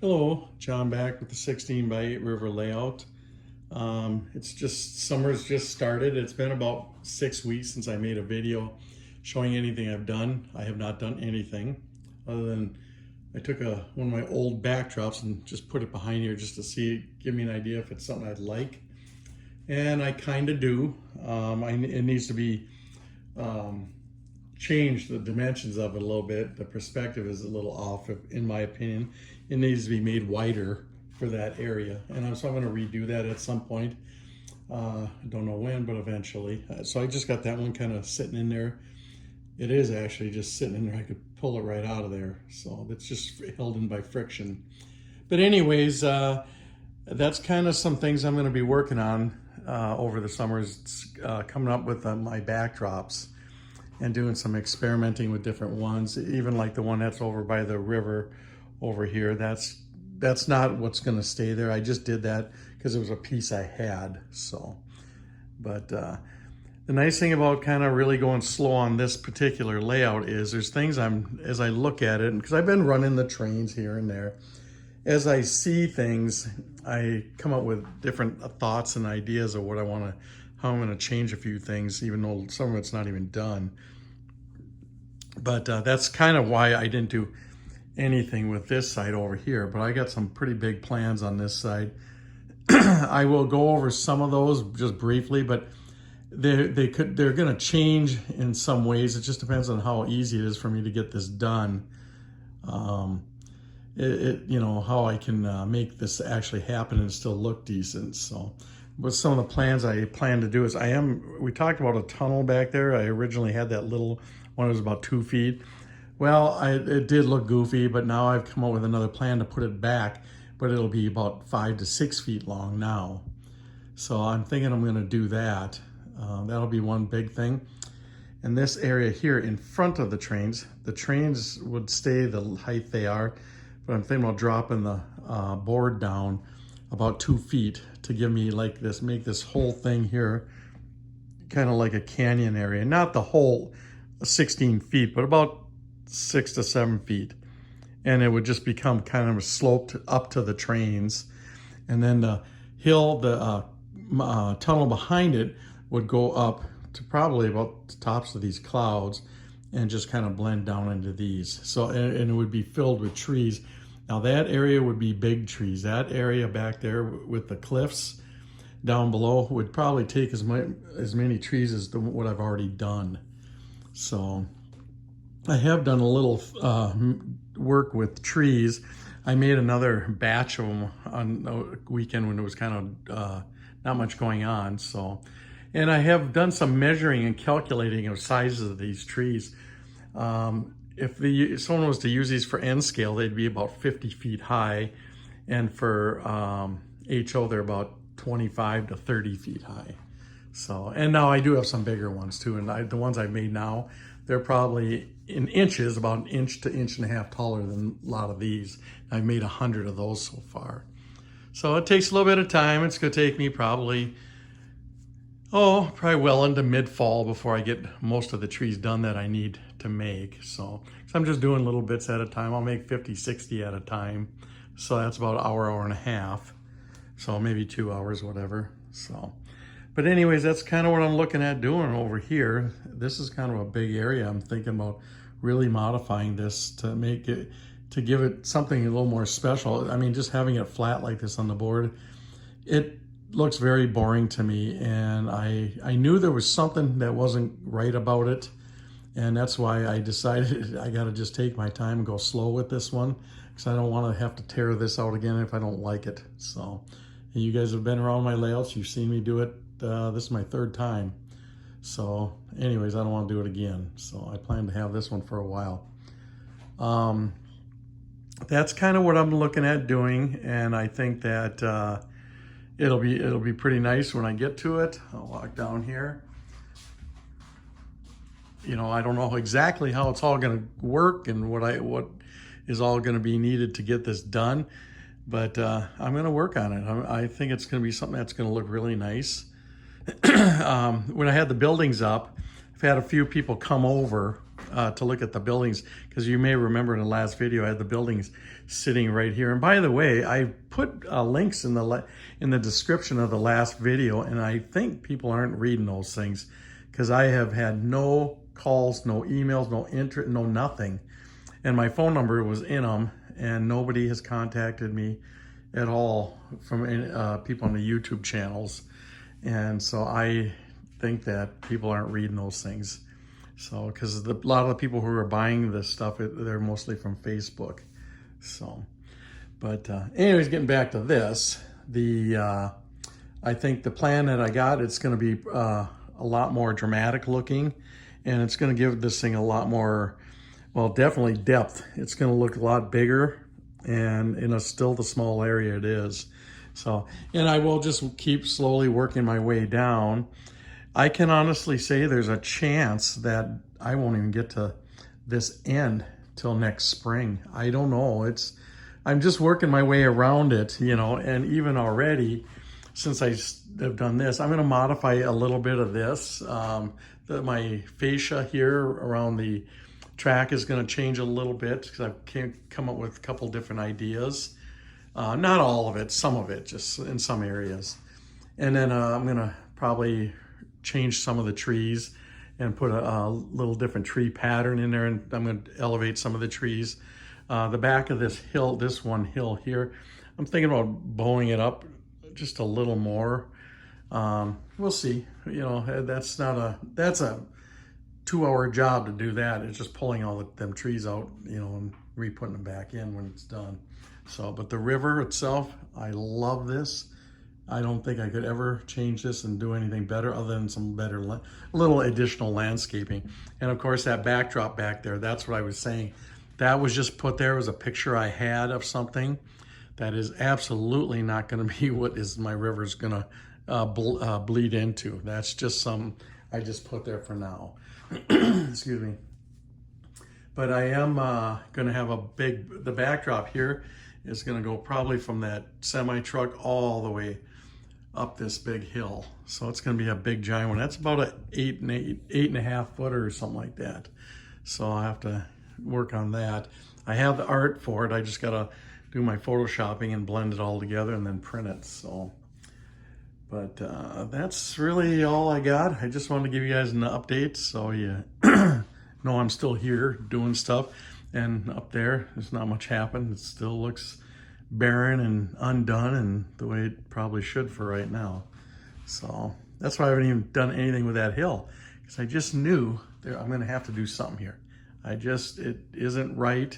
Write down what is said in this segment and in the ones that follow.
Hello, John back with the 16 by 8 river layout. Summer's just started. It's been about 6 weeks since I made a video showing anything I've done. I have not done anything other than I took one of my old backdrops and just put it behind here just to give me an idea if it's something I'd like. And I kind of do. It needs to be change the dimensions of it a little bit. The perspective is a little off, in my opinion. It needs to be made wider for that area. And so I'm going to redo that at some point. I don't know when, but eventually. So I just got that one kind of sitting in there. It is actually just sitting in there. I could pull it right out of there. So it's just held in by friction. But anyways, that's kind of some things I'm going to be working on over the summers, coming up with my backdrops and doing some experimenting with different ones, even like the one that's over by the river over here. That's not what's going to stay there. I just did that because it was a piece I had. So, but the nice thing about kind of really going slow on this particular layout is there's things as I look at it, because I've been running the trains here and there, as I see things, I come up with different thoughts and ideas of how I'm going to change a few things, even though some of it's not even done. But that's kind of why I didn't do anything with this side over here. But I got some pretty big plans on this side. I will go over some of those just briefly, but they're going to change in some ways. It just depends on how easy it is for me to get this done. How I can make this actually happen and still look decent. So, but some of the plans I plan to do is we talked about a tunnel back there. I originally had that little one that was about 2 feet. Well, it did look goofy, but now I've come up with another plan to put it back, but it'll be about 5 to 6 feet long now. So I'm thinking I'm going to do that. That'll be one big thing. And this area here in front of the trains would stay the height they are, but I'm thinking about dropping the board down about 2 feet to give me like this, make this whole thing here kind of like a canyon area. Not the whole 16 feet, but about 6 to 7 feet. And it would just become kind of sloped up to the trains. And then the hill, the tunnel behind it would go up to probably about the tops of these clouds and just kind of blend down into these. So, and it would be filled with trees. Now that area would be big trees. That area back there with the cliffs down below would probably take as many trees as what I've already done. So I have done a little work with trees. I made another batch of them on a weekend when there was kind of not much going on. So, and I have done some measuring and calculating of sizes of these trees. If someone was to use these for N scale, they'd be about 50 feet high. And for HO, they're about 25 to 30 feet high. So, and now I do have some bigger ones too. And the ones I've made now, they're probably in inches, about an inch to inch and a half taller than a lot of these. I've made 100 of those so far. So it takes a little bit of time. It's going to take me probably well into mid-fall before I get most of the trees done that I need to make. So I'm just doing little bits at a time. I'll make 50, 60 at a time. So that's about an hour and a half. So maybe 2 hours, whatever. So, but anyways, that's kind of what I'm looking at doing over here. This is kind of a big area. I'm thinking about really modifying this to give it something a little more special. I mean, just having it flat like this on the board, it looks very boring to me, and I knew there was something that wasn't right about it, and that's why I decided I got to just take my time and go slow with this one, because I don't want to have to tear this out again if I don't like it. So you guys have been around my layouts, you've seen me do it. This is my 3rd time. So anyways, I don't want to do it again, so I plan to have this one for a while. That's kind of what I'm looking at doing, and I think that it'll be pretty nice when I get to it. I'll walk down here. I don't know exactly how it's all going to work and what is all going to be needed to get this done, but I'm going to work on it. I think it's going to be something that's going to look really nice. When I had the buildings up, I've had a few people come over to look at the buildings, because you may remember in the last video I had the buildings sitting right here. And by the way, I put links in the description of the last video, and I think people aren't reading those things because I have had no calls, no emails, no interest, no nothing. And my phone number was in them, and nobody has contacted me at all from people on the YouTube channels. And so I think that people aren't reading those things. So, because a lot of the people who are buying this stuff, they're mostly from Facebook. So, but anyways, getting back to this, I think the plan that I got, it's going to be a lot more dramatic looking, and it's going to give this thing a lot more, well, definitely depth. It's going to look a lot bigger, and in still the small area it is. So, and I will just keep slowly working my way down. I can honestly say there's a chance that I won't even get to this end till next spring. I don't know. I'm just working my way around it, you know, and even already, since I have done this, I'm going to modify a little bit of this. My fascia here around the track is going to change a little bit because I can't come up with a couple different ideas. Not all of it, some of it, just in some areas. And then I'm going to probably change some of the trees and put a little different tree pattern in there, and I'm going to elevate some of the trees. The back of this hill, this one hill here, I'm thinking about bowing it up just a little more. We'll see. You know, that's a 2-hour job to do that. It's just pulling all them trees out, you know, and re-putting them back in when it's done. So, but the river itself, I love this. I don't think I could ever change this and do anything better other than some better little additional landscaping. And of course that backdrop back there, that's what I was saying. That was just put there as a picture I had of something that is absolutely not going to be what is my river's going to bleed into. That's just some I just put there for now. Excuse me. But I am going to have the backdrop here is going to go probably from that semi-truck all the way up this big hill. So it's going to be a big giant one. That's about an 8.5 footer or something like that. So I'll have to work on that. I have the art for it. I just got to do my photoshopping and blend it all together and then print it. So, but that's really all I got. I just wanted to give you guys an update so you know I'm still here doing stuff. And up there's not much happened. It still looks barren and undone, and the way it probably should for right now. So that's why I haven't even done anything with that hill, because I just knew I'm going to have to do something here. It isn't right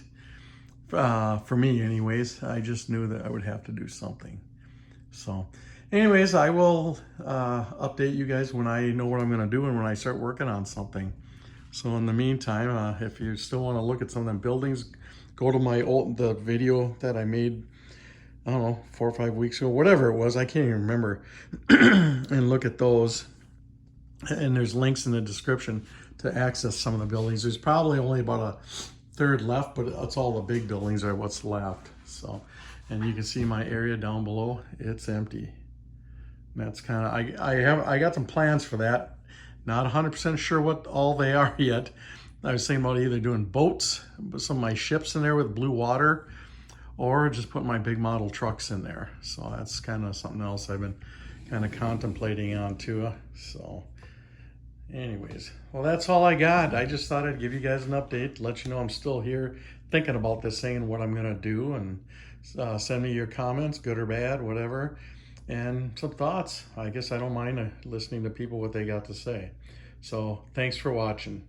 for me anyways. I just knew that I would have to do something. So anyways, I will update you guys when I know what I'm going to do and when I start working on something. So in the meantime, if you still want to look at some of them buildings, go to the video that I made, I don't know, 4 or 5 weeks ago, whatever it was, I can't even remember, and look at those. And there's links in the description to access some of the buildings. There's probably only about a third left, but it's all the big buildings are what's left. So, and you can see my area down below, it's empty. And that's kind of, I got some plans for that. Not 100% sure what all they are yet. I was thinking about either doing boats, some of my ships in there with blue water, or just put my big model trucks in there. So that's kind of something else I've been kind of contemplating on too. So anyways, well, that's all I got. I just thought I'd give you guys an update, let you know I'm still here thinking about this thing and what I'm gonna do, and send me your comments, good or bad, whatever. And some thoughts. I guess I don't mind listening to people what they got to say. So thanks for watching.